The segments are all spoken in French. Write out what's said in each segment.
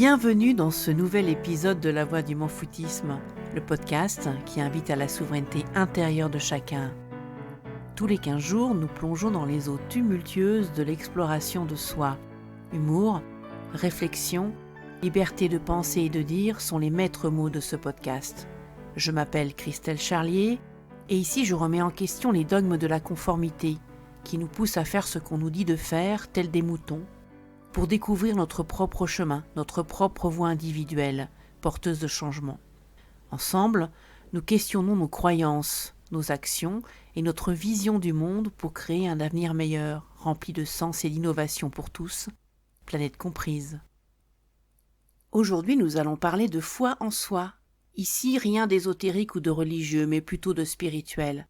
Bienvenue dans ce nouvel épisode de La Voix du M'en-foutisme, le podcast qui invite à la souveraineté intérieure de chacun. Tous les 15 jours, nous plongeons dans les eaux tumultueuses de l'exploration de soi. Humour, réflexion, liberté de penser et de dire sont les maîtres mots de ce podcast. Je m'appelle Christelle Charlier et ici je remets en question les dogmes de la conformité qui nous poussent à faire ce qu'on nous dit de faire, tels des moutons, pour découvrir notre propre chemin, notre propre voie individuelle, porteuse de changement. Ensemble, nous questionnons nos croyances, nos actions et notre vision du monde pour créer un avenir meilleur, rempli de sens et d'innovation pour tous, planète comprise. Aujourd'hui, nous allons parler de foi en soi. Ici, rien d'ésotérique ou de religieux, mais plutôt de spirituel.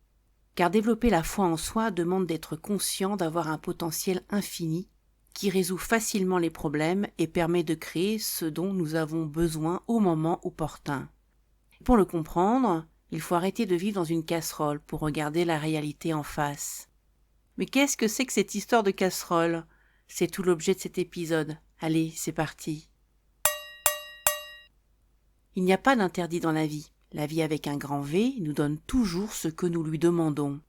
Car développer la foi en soi demande d'être conscient d'avoir un potentiel infini qui résout facilement les problèmes et permet de créer ce dont nous avons besoin au moment opportun. Pour le comprendre, il faut arrêter de vivre dans une casserole pour regarder la réalité en face. Mais qu'est-ce que c'est que cette histoire de casserole ? C'est tout l'objet de cet épisode. Allez, c'est parti. Il n'y a pas d'interdit dans la vie. La vie avec un grand V nous donne toujours ce que nous lui demandons.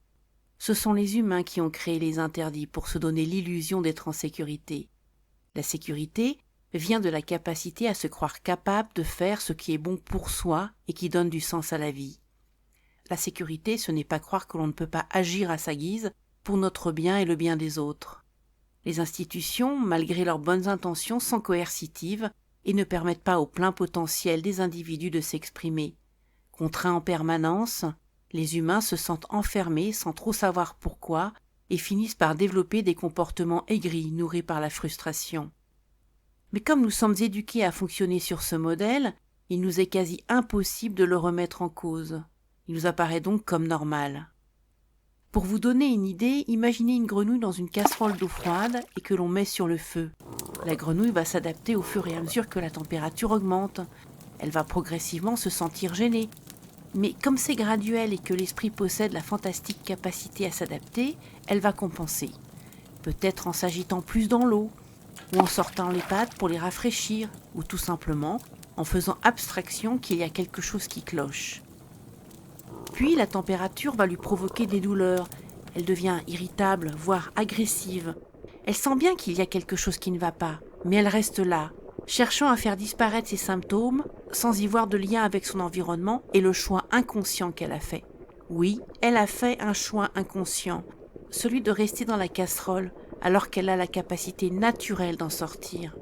Ce sont les humains qui ont créé les interdits pour se donner l'illusion d'être en sécurité. La sécurité vient de la capacité à se croire capable de faire ce qui est bon pour soi et qui donne du sens à la vie. La sécurité, ce n'est pas croire que l'on ne peut pas agir à sa guise pour notre bien et le bien des autres. Les institutions, malgré leurs bonnes intentions, sont coercitives et ne permettent pas au plein potentiel des individus de s'exprimer. Contraints en permanence, les humains se sentent enfermés sans trop savoir pourquoi et finissent par développer des comportements aigris nourris par la frustration. Mais comme nous sommes éduqués à fonctionner sur ce modèle, il nous est quasi impossible de le remettre en cause. Il nous apparaît donc comme normal. Pour vous donner une idée, imaginez une grenouille dans une casserole d'eau froide et que l'on met sur le feu. La grenouille va s'adapter au fur et à mesure que la température augmente. Elle va progressivement se sentir gênée. Mais comme c'est graduel et que l'esprit possède la fantastique capacité à s'adapter, elle va compenser. Peut-être en s'agitant plus dans l'eau, ou en sortant les pattes pour les rafraîchir, ou tout simplement en faisant abstraction qu'il y a quelque chose qui cloche. Puis la température va lui provoquer des douleurs. Elle devient irritable, voire agressive. Elle sent bien qu'il y a quelque chose qui ne va pas, mais elle reste là, cherchant à faire disparaître ses symptômes sans y voir de lien avec son environnement et le choix inconscient qu'elle a fait. Oui, elle a fait un choix inconscient, celui de rester dans la casserole alors qu'elle a la capacité naturelle d'en sortir.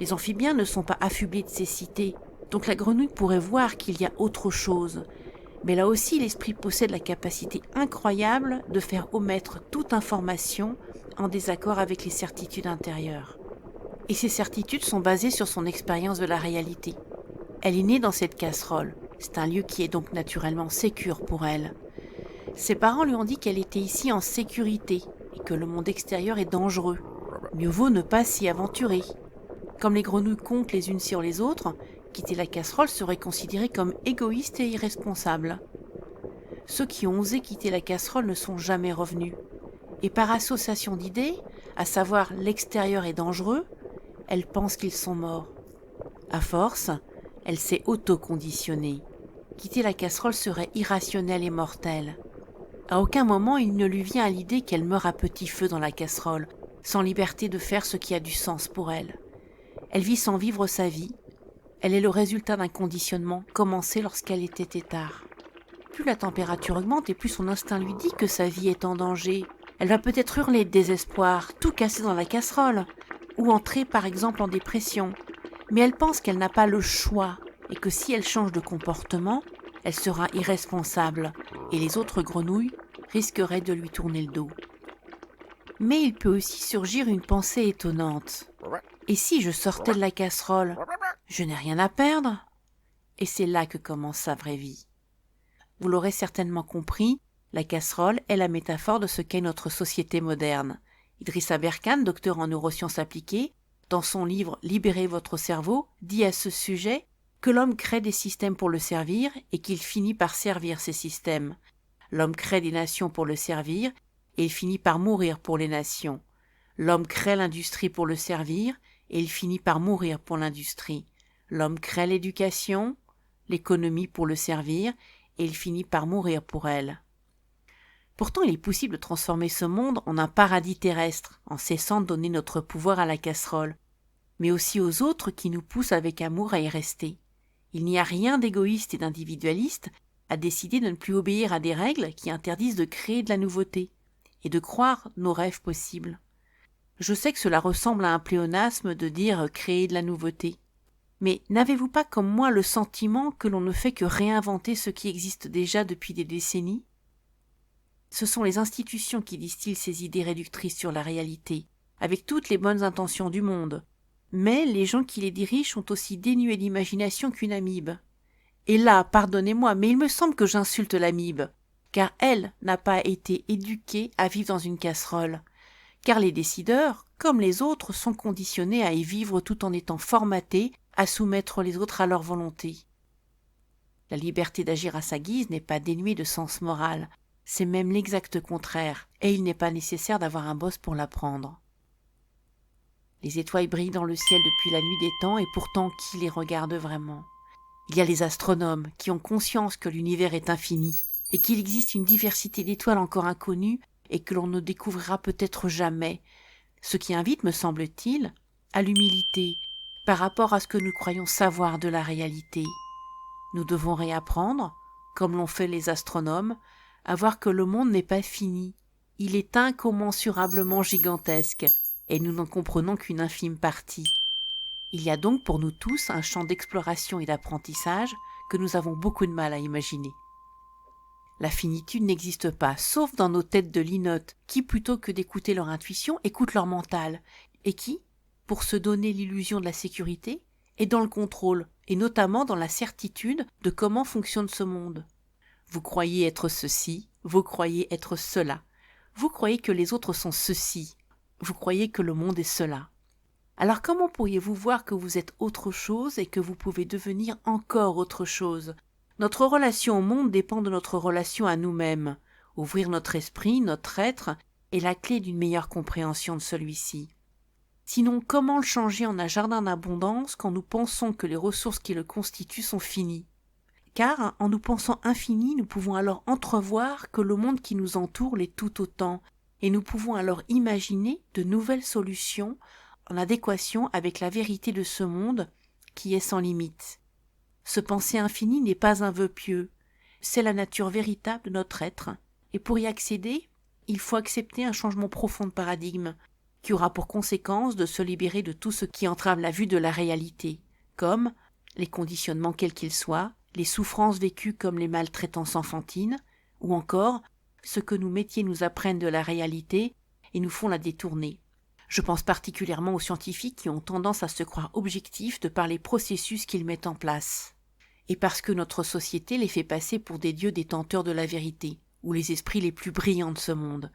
Les amphibiens ne sont pas affublés de cécité, donc la grenouille pourrait voir qu'il y a autre chose. Mais là aussi, l'esprit possède la capacité incroyable de faire omettre toute information en désaccord avec les certitudes intérieures. Et ces certitudes sont basées sur son expérience de la réalité. Elle est née dans cette casserole. C'est un lieu qui est donc naturellement sécure pour elle. Ses parents lui ont dit qu'elle était ici en sécurité et que le monde extérieur est dangereux. Mieux vaut ne pas s'y aventurer. Comme les grenouilles comptent les unes sur les autres, quitter la casserole serait considéré comme égoïste et irresponsable. Ceux qui ont osé quitter la casserole ne sont jamais revenus. Et par association d'idées, à savoir l'extérieur est dangereux, elle pense qu'ils sont morts. À force, elle s'est auto-conditionnée. Quitter la casserole serait irrationnel et mortel. À aucun moment il ne lui vient à l'idée qu'elle meurt à petit feu dans la casserole, sans liberté de faire ce qui a du sens pour elle. Elle vit sans vivre sa vie. Elle est le résultat d'un conditionnement commencé lorsqu'elle était têtard. Plus la température augmente et plus son instinct lui dit que sa vie est en danger. Elle va peut-être hurler de désespoir, tout casser dans la casserole, ou entrer par exemple en dépression. Mais elle pense qu'elle n'a pas le choix et que si elle change de comportement, elle sera irresponsable et les autres grenouilles risqueraient de lui tourner le dos. Mais il peut aussi surgir une pensée étonnante. Et si je sortais de la casserole, je n'ai rien à perdre ? Et c'est là que commence sa vraie vie. Vous l'aurez certainement compris, la casserole est la métaphore de ce qu'est notre société moderne. Idrissa Berkane, docteur en neurosciences appliquées, dans son livre « Libérez votre cerveau », dit à ce sujet que l'homme crée des systèmes pour le servir et qu'il finit par servir ces systèmes. L'homme crée des nations pour le servir et il finit par mourir pour les nations. L'homme crée l'industrie pour le servir et il finit par mourir pour l'industrie. L'homme crée l'éducation, l'économie pour le servir, et il finit par mourir pour elle. Pourtant, il est possible de transformer ce monde en un paradis terrestre, en cessant de donner notre pouvoir à la casserole, mais aussi aux autres qui nous poussent avec amour à y rester. Il n'y a rien d'égoïste et d'individualiste à décider de ne plus obéir à des règles qui interdisent de créer de la nouveauté et de croire nos rêves possibles. Je sais que cela ressemble à un pléonasme de dire créer de la nouveauté. Mais n'avez-vous pas comme moi le sentiment que l'on ne fait que réinventer ce qui existe déjà depuis des décennies ? Ce sont les institutions qui distillent ces idées réductrices sur la réalité, avec toutes les bonnes intentions du monde. Mais les gens qui les dirigent sont aussi dénués d'imagination qu'une amibe. Et là, pardonnez-moi, mais il me semble que j'insulte l'amibe, car elle n'a pas été éduquée à vivre dans une casserole. Car les décideurs, comme les autres, sont conditionnés à y vivre tout en étant formatés à soumettre les autres à leur volonté. La liberté d'agir à sa guise n'est pas dénuée de sens moral, c'est même l'exact contraire, et il n'est pas nécessaire d'avoir un boss pour l'apprendre. Les étoiles brillent dans le ciel depuis la nuit des temps, et pourtant qui les regarde vraiment ? Il y a les astronomes qui ont conscience que l'univers est infini, et qu'il existe une diversité d'étoiles encore inconnues, et que l'on ne découvrira peut-être jamais, ce qui invite, me semble-t-il, à l'humilité par rapport à ce que nous croyons savoir de la réalité. Nous devons réapprendre, comme l'ont fait les astronomes, à voir que le monde n'est pas fini, il est incommensurablement gigantesque, et nous n'en comprenons qu'une infime partie. Il y a donc pour nous tous un champ d'exploration et d'apprentissage que nous avons beaucoup de mal à imaginer. La finitude n'existe pas, sauf dans nos têtes de linottes, qui, plutôt que d'écouter leur intuition, écoutent leur mental, et qui, pour se donner l'illusion de la sécurité, est dans le contrôle, et notamment dans la certitude de comment fonctionne ce monde. Vous croyez être ceci, vous croyez être cela. Vous croyez que les autres sont ceci, vous croyez que le monde est cela. Alors comment pourriez-vous voir que vous êtes autre chose et que vous pouvez devenir encore autre chose ? Notre relation au monde dépend de notre relation à nous-mêmes. Ouvrir notre esprit, notre être, est la clé d'une meilleure compréhension de celui-ci. Sinon, comment le changer en un jardin d'abondance quand nous pensons que les ressources qui le constituent sont finies ? Car, en nous pensant infinis, nous pouvons alors entrevoir que le monde qui nous entoure l'est tout autant, et nous pouvons alors imaginer de nouvelles solutions en adéquation avec la vérité de ce monde qui est sans limite. Ce penser infini n'est pas un vœu pieux, c'est la nature véritable de notre être, et pour y accéder, il faut accepter un changement profond de paradigme, qui aura pour conséquence de se libérer de tout ce qui entrave la vue de la réalité, comme les conditionnements quels qu'ils soient, les souffrances vécues comme les maltraitances enfantines, ou encore ce que nos métiers nous apprennent de la réalité et nous font la détourner. Je pense particulièrement aux scientifiques qui ont tendance à se croire objectifs de par les processus qu'ils mettent en place. Et parce que notre société les fait passer pour des dieux détenteurs de la vérité, ou les esprits les plus brillants de ce monde.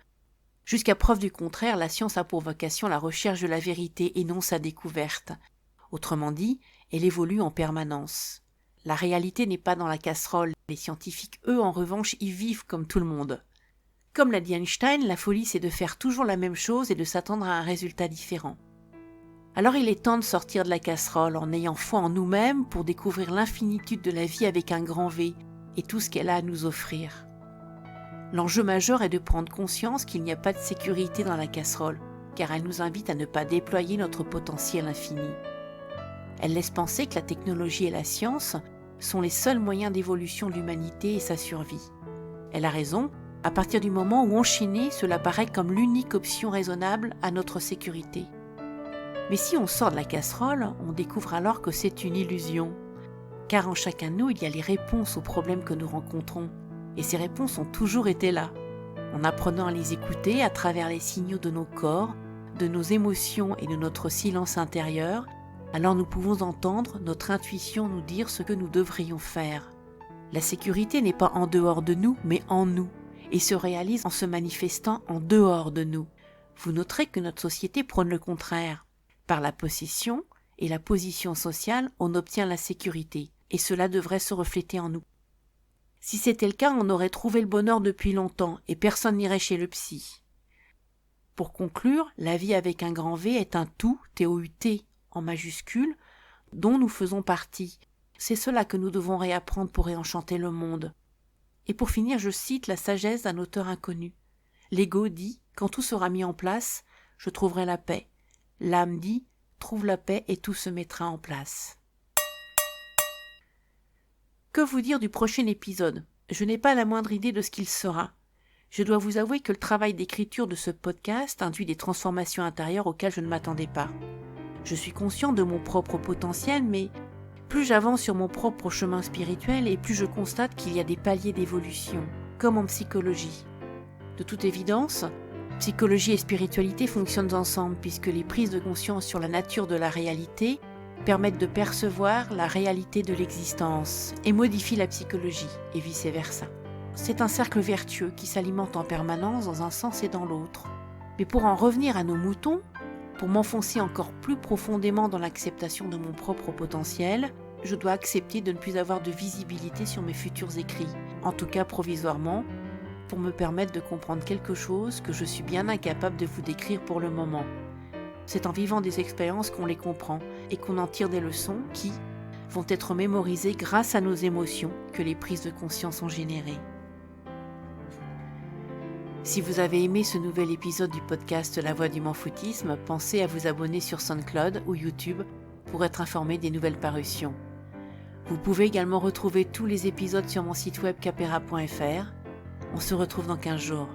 Jusqu'à preuve du contraire, la science a pour vocation la recherche de la vérité et non sa découverte. Autrement dit, elle évolue en permanence. La réalité n'est pas dans la casserole, les scientifiques, eux, en revanche, y vivent comme tout le monde. Comme l'a dit Einstein, la folie c'est de faire toujours la même chose et de s'attendre à un résultat différent. Alors il est temps de sortir de la casserole en ayant foi en nous-mêmes pour découvrir l'infinitude de la vie avec un grand V et tout ce qu'elle a à nous offrir. L'enjeu majeur est de prendre conscience qu'il n'y a pas de sécurité dans la casserole, car elle nous invite à ne pas déployer notre potentiel infini. Elle laisse penser que la technologie et la science sont les seuls moyens d'évolution de l'humanité et sa survie. Elle a raison, à partir du moment où enchaîner, cela paraît comme l'unique option raisonnable à notre sécurité. Mais si on sort de la casserole, on découvre alors que c'est une illusion. Car en chacun de nous, il y a les réponses aux problèmes que nous rencontrons. Et ces réponses ont toujours été là. En apprenant à les écouter à travers les signaux de nos corps, de nos émotions et de notre silence intérieur, alors nous pouvons entendre notre intuition nous dire ce que nous devrions faire. La sécurité n'est pas en dehors de nous, mais en nous, et se réalise en se manifestant en dehors de nous. Vous noterez que notre société prône le contraire. Par la possession et la position sociale, on obtient la sécurité, et cela devrait se refléter en nous. Si c'était le cas, on aurait trouvé le bonheur depuis longtemps, et personne n'irait chez le psy. Pour conclure, la vie avec un grand V est un tout, T-O-U-T, en majuscule, dont nous faisons partie. C'est cela que nous devons réapprendre pour réenchanter le monde. Et pour finir, je cite la sagesse d'un auteur inconnu. L'ego dit, quand tout sera mis en place, je trouverai la paix. L'âme dit, trouve la paix et tout se mettra en place. Que vous dire du prochain épisode ? Je n'ai pas la moindre idée de ce qu'il sera. Je dois vous avouer que le travail d'écriture de ce podcast induit des transformations intérieures auxquelles je ne m'attendais pas. Je suis conscient de mon propre potentiel, mais plus j'avance sur mon propre chemin spirituel et plus je constate qu'il y a des paliers d'évolution, comme en psychologie. De toute évidence, psychologie et spiritualité fonctionnent ensemble puisque les prises de conscience sur la nature de la réalité permettent de percevoir la réalité de l'existence et modifient la psychologie et vice-versa. C'est un cercle vertueux qui s'alimente en permanence dans un sens et dans l'autre. Mais pour en revenir à nos moutons, pour m'enfoncer encore plus profondément dans l'acceptation de mon propre potentiel, je dois accepter de ne plus avoir de visibilité sur mes futurs écrits, en tout cas provisoirement, pour me permettre de comprendre quelque chose que je suis bien incapable de vous décrire pour le moment. C'est en vivant des expériences qu'on les comprend et qu'on en tire des leçons qui vont être mémorisées grâce à nos émotions que les prises de conscience ont générées. Si vous avez aimé ce nouvel épisode du podcast La Voix du Manfoutisme, pensez à vous abonner sur SoundCloud ou YouTube pour être informé des nouvelles parutions. Vous pouvez également retrouver tous les épisodes sur mon site web capera.fr. On se retrouve dans 15 jours.